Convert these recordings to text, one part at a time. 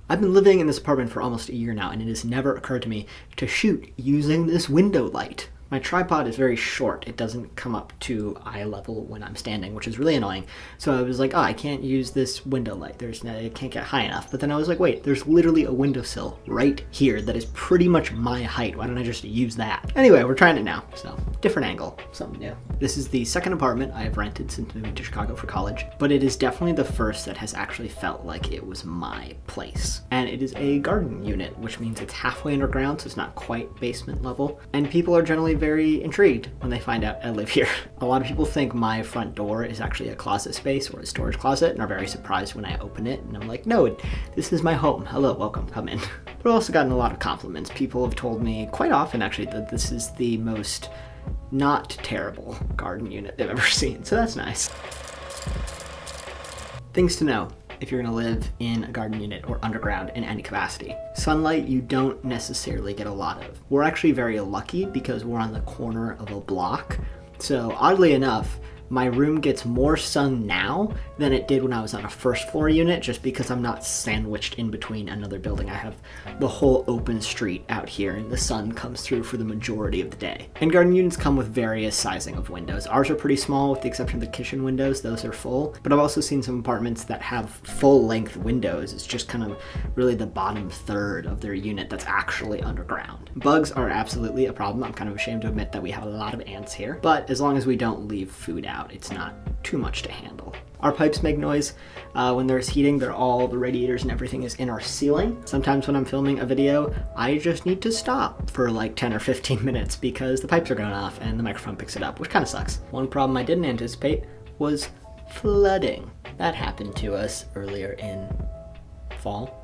I've been living in this apartment for almost a year now, and it has never occurred to me to shoot using this window light. My tripod is very short. It doesn't come up to eye level when I'm standing, which is really annoying. So I was like, oh, I can't use this window light. It can't get high enough. But then I was like, wait, there's literally a windowsill right here that is pretty much my height. Why don't I just use that? Anyway, we're trying it now. So different angle, something new. This is the second apartment I have rented since moving to Chicago for college, but it is definitely the first that has actually felt like it was my place. And it is a garden unit, which means it's halfway underground, so it's not quite basement level. And people are generally very intrigued when they find out I live here. A lot of people think my front door is actually a closet space or a storage closet and are very surprised when I open it. And I'm like, no, this is my home. Hello, welcome, come in. But I've also gotten a lot of compliments. People have told me quite often actually that this is the most not terrible garden unit they've ever seen. So that's nice. Things to know if you're gonna live in a garden unit or underground in any capacity. Sunlight you don't necessarily get a lot of. We're actually very lucky because we're on the corner of a block. So oddly enough, my room gets more sun now than it did when I was on a first floor unit, just because I'm not sandwiched in between another building. I have the whole open street out here and the sun comes through for the majority of the day. And garden units come with various sizing of windows. Ours are pretty small with the exception of the kitchen windows, those are full. But I've also seen some apartments that have full length windows. It's just kind of really the bottom third of their unit that's actually underground. Bugs are absolutely a problem. I'm kind of ashamed to admit that we have a lot of ants here, but as long as we don't leave food out, it's not too much to handle. Our pipes make noise when there's heating. The radiators and everything is in our ceiling. Sometimes when I'm filming a video, I just need to stop for like 10 or 15 minutes because the pipes are going off and the microphone picks it up, which kind of sucks. One problem I didn't anticipate was flooding. That happened to us earlier in fall.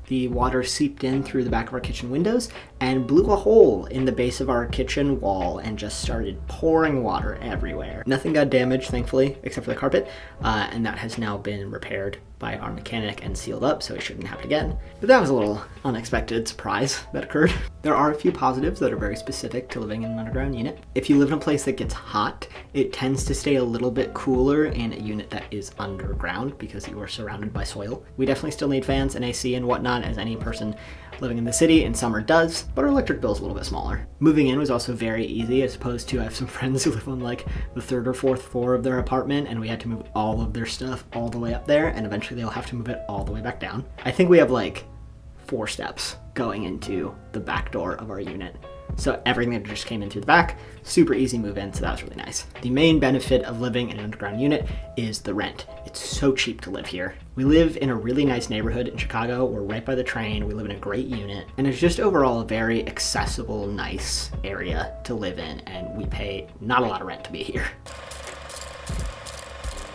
The water seeped in through the back of our kitchen windows and blew a hole in the base of our kitchen wall and just started pouring water everywhere. Nothing got damaged, thankfully, except for the carpet, and that has now been repaired by our mechanic and sealed up, so it shouldn't happen again. But that was a little unexpected surprise that occurred. There are a few positives that are very specific to living in an underground unit. If you live in a place that gets hot, it tends to stay a little bit cooler in a unit that is underground because you are surrounded by soil. We definitely still need fans and AC and whatnot, as any person living in the city in summer does, but our electric bill is a little bit smaller. Moving in was also very easy, as opposed to I have some friends who live on like the third or fourth floor of their apartment, and we had to move all of their stuff all the way up there, and eventually they'll have to move it all the way back down. I think we have like 4 steps going into the back door of our unit. So everything that just came in through the back, super easy move in, so that was really nice. The main benefit of living in an underground unit is the rent. It's so cheap to live here. We live in a really nice neighborhood in Chicago. We're right by the train. We live in a great unit, and it's just overall a very accessible, nice area to live in, and we pay not a lot of rent to be here.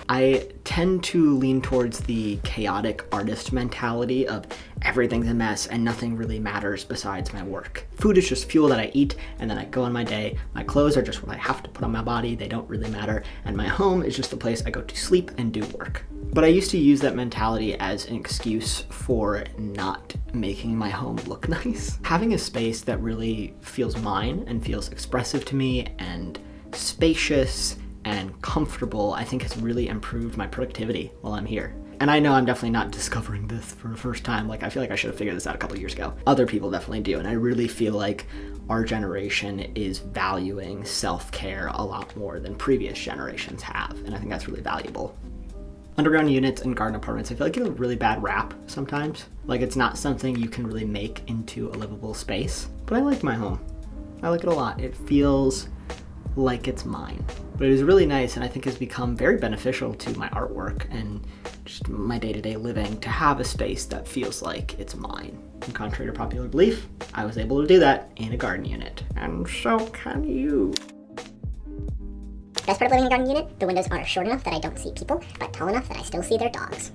I tend to lean towards the chaotic artist mentality of everything's a mess and nothing really matters besides my work. Food is just fuel that I eat and then I go on my day. My clothes are just what I have to put on my body. They don't really matter. And my home is just the place I go to sleep and do work. But I used to use that mentality as an excuse for not making my home look nice. Having a space that really feels mine and feels expressive to me and spacious and comfortable, I think has really improved my productivity while I'm here. And I know I'm definitely not discovering this for the first time. Like, I feel like I should have figured this out a couple years ago. Other people definitely do, and I really feel like our generation is valuing self-care a lot more than previous generations have, and I think that's really valuable. Underground units and garden apartments, I feel like get a really bad rap sometimes. Like, it's not something you can really make into a livable space. But I like my home. I like it a lot. It feels like it's mine. But it is really nice, and I think has become very beneficial to my artwork and just my day-to-day living to have a space that feels like it's mine. And contrary to popular belief, I was able to do that in a garden unit. And so can you. Best part of living in a garden unit, the windows are short enough that I don't see people, but tall enough that I still see their dogs.